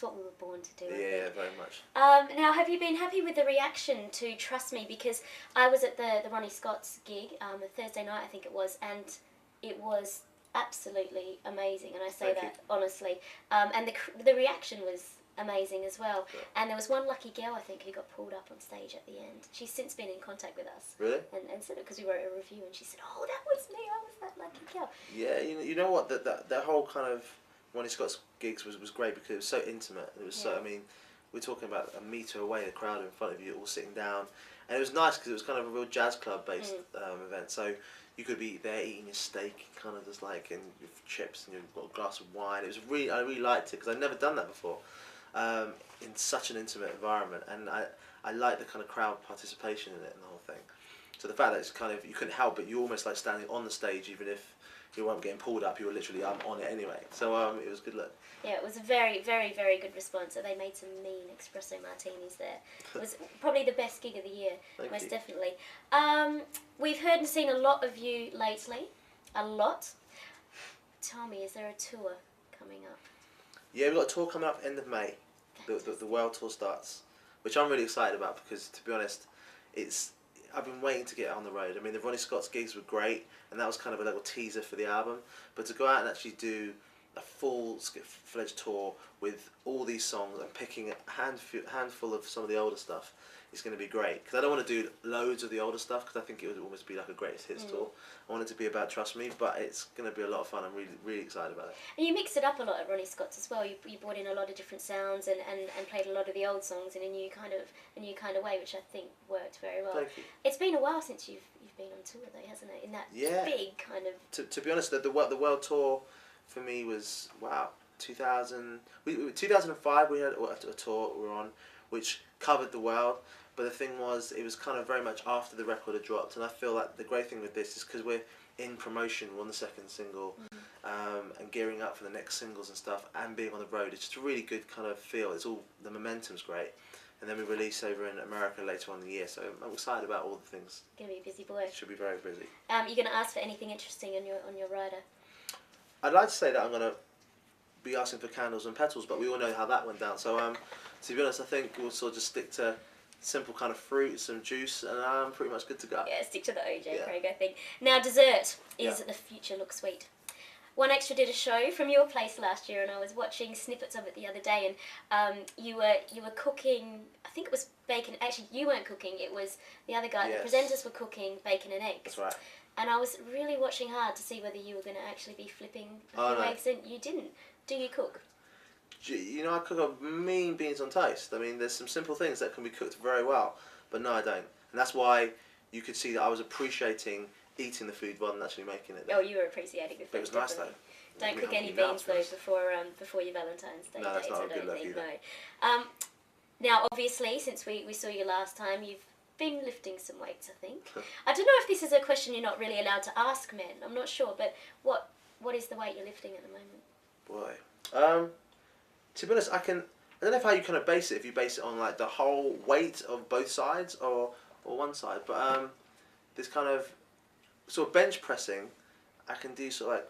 It's what we were born to do, I Yeah, think. very much. Now, have you been happy with the reaction to Trust Me? Because I was at the Ronnie Scott's gig, a Thursday night I think it was, and it was absolutely amazing, and I say Thank that honestly. And the reaction was amazing as well. Yeah. And there was one lucky girl, I think, who got pulled up on stage at the end. She's since been in contact with us. Really? And said it because we wrote a review, and she said, "Oh, that was me. I was that lucky girl." Yeah, you know what, that whole kind of Ronnie Scott's gigs was great because it was so intimate. It was so, I mean, we're talking about a metre away, the crowd in front of you all sitting down, and it was nice because it was kind of a real jazz club based event. So you could be there eating your steak, kind of just like, and your chips, and you've got a glass of wine. It was really, I really liked it because I'd never done that before, in such an intimate environment, and I like the kind of crowd participation in it and the whole thing. So the fact that it's kind of, you couldn't help but you almost like standing on the stage, even if you weren't getting pulled up, you were literally on it anyway. So it was good look. Yeah, it was a very, very, very good response. So they made some mean espresso martinis there. It was probably the best gig of the year, most definitely. We've heard and seen a lot of you lately, a lot. Tell me, is there a tour coming up? Yeah, we've got a tour coming up end of May. The world tour starts, which I'm really excited about because, to be honest, I've been waiting to get on the road. I mean, the Ronnie Scott's gigs were great, and that was kind of a little teaser for the album. But to go out and actually do a full-fledged tour with all these songs and picking a handful of some of the older stuff is going to be great. Because I don't want to do loads of the older stuff because I think it would almost be like a greatest hits tour. I want it to be about Trust Me, but it's going to be a lot of fun. I'm really, really excited about it. And you mixed it up a lot at Ronnie Scott's as well. You brought in a lot of different sounds and played a lot of the old songs in a new kind of way, which I think worked very well. Thank you. It's been a while since you've been on tour though, hasn't it? In that big kind of. To be honest, the world tour for me was 2005 we had a tour we were on, which covered the world. But the thing was, it was kind of very much after the record had dropped, and I feel like the great thing with this is because we're in promotion, we're on the second single, and gearing up for the next singles and stuff, and being on the road. It's just a really good kind of feel. It's all, the momentum's great. And then we release over in America later on in the year, so I'm excited about all the things. Gonna be a busy boy. Should be very busy. You're gonna ask for anything interesting on your rider? I'd like to say that I'm gonna be asking for candles and petals, but we all know how that went down. So to be honest, I think we'll sort of just stick to simple kind of fruit, some juice, and I'm pretty much good to go. Yeah, stick to the OJ Craig, I think. Now, dessert is The Future Looks Sweet. One Extra did a show from your place last year, and I was watching snippets of it the other day, and you were cooking, I think it was bacon. Actually, you weren't cooking, it was the other guy. Yes. The presenters were cooking bacon and eggs. That's right. And I was really watching hard to see whether you were going to actually be flipping a few eggs, and you didn't. Do you cook? You know, I cook a mean beans on toast. I mean, there's some simple things that can be cooked very well, but no, I don't. And that's why you could see that I was appreciating eating the food rather than actually making it. Oh, you were appreciating the food. But it was nice though. Don't cook any beans though before your Valentine's Day. No, that's date, not I a good don't look think, either. no. Now, obviously, since we saw you last time, you've been lifting some weights, I think. I don't know if this is a question you're not really allowed to ask men. I'm not sure, but what is the weight you're lifting at the moment? Boy. To be honest, I don't know how you kind of base it, if you base it on like the whole weight of both sides or one side, but this kind of sort of bench pressing, I can do sort of like,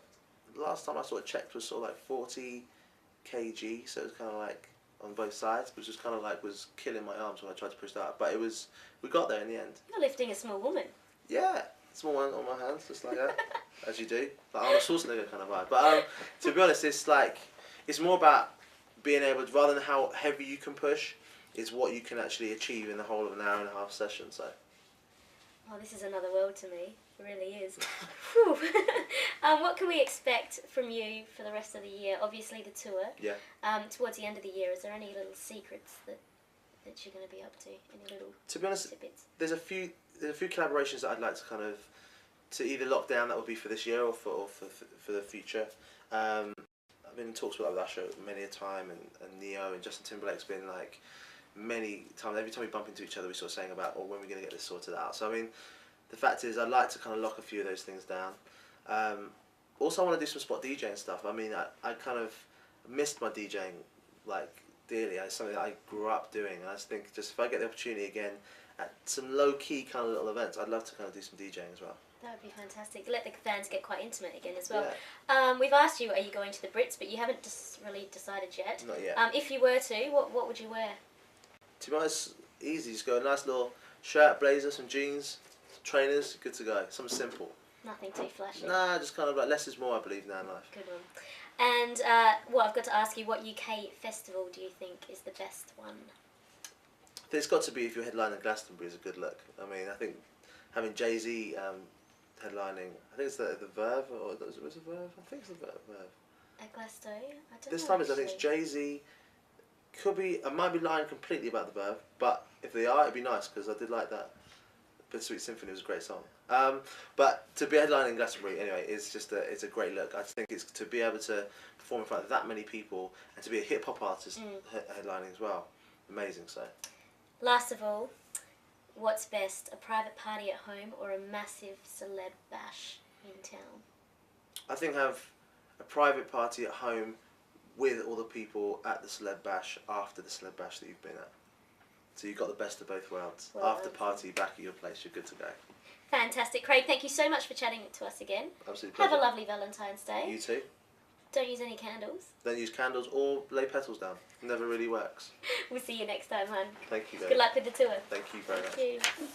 last time I sort of checked was sort of like 40 kg, so it was kind of like on both sides, which was kind of like was killing my arms when I tried to push that up, but we got there in the end. You're lifting a small woman. Yeah, small one on my hands, just like that, as you do. Like I'm a Schwarzenegger kind of vibe. But to be honest, it's more about being able to, rather than how heavy you can push, is what you can actually achieve in the whole of an hour and a half session. So. Oh, this is another world to me. It really is. What can we expect from you for the rest of the year? Obviously the tour. Yeah. Towards the end of the year, is there any little secrets that you're going to be up to? Any little To be honest, tidbits? there's a few collaborations that I'd like to kind of either lock down, that would be for this year, or for the future. I've been in talks with Usher many a time, and Neo and Justin Timberlake's been like many times. Every time we bump into each other, we sort of saying about, when we're going to get this sorted out. So I mean, the fact is, I'd like to kind of lock a few of those things down. Also, I want to do some spot DJing stuff. I mean, I kind of missed my DJing like dearly. It's something that I grew up doing, and I just think, just if I get the opportunity again at some low key kind of little events, I'd love to kind of do some DJing as well. That would be fantastic. Let the fans get quite intimate again as well. Yeah. We've asked you, are you going to the Brits, but you haven't really decided yet. Not yet. If you were to, what would you wear? To be honest, easy. Just go a nice little shirt, blazer, some jeans, trainers, good to go. Something simple. Nothing too flashy. Nah, just kind of like less is more, I believe, now in life. Good one. And, I've got to ask you, what UK festival do you think is the best one? I think it's got to be if you're headlining Glastonbury is a good look. I mean, I think having Jay-Z headlining, I think it's the Verve, or was it Verve? I think it's the Verve. At Glasgow? I don't know. This time actually. I think it's Jay-Z. I might be lying completely about the Verve, but if they are, it'd be nice because I did like that. Bittersweet Symphony was a great song. But to be headlining Glastonbury anyway, it's a great look. I think it's to be able to perform in front of that many people and to be a hip hop artist headlining as well. Amazing. So. Last of all, what's best, a private party at home or a massive celeb bash in town? I think have a private party at home with all the people at the celeb bash after the celeb bash that you've been at. So you've got the best of both worlds. Well, after party, back at your place, you're good to go. Fantastic. Craig, thank you so much for chatting to us again. Absolutely pleasure. Have a lovely Valentine's Day. You too. Don't use any candles. Don't use candles or lay petals down. Never really works. We'll see you next time, hon. Thank you, babe. Good luck with the tour. Thank you very much. Thank you.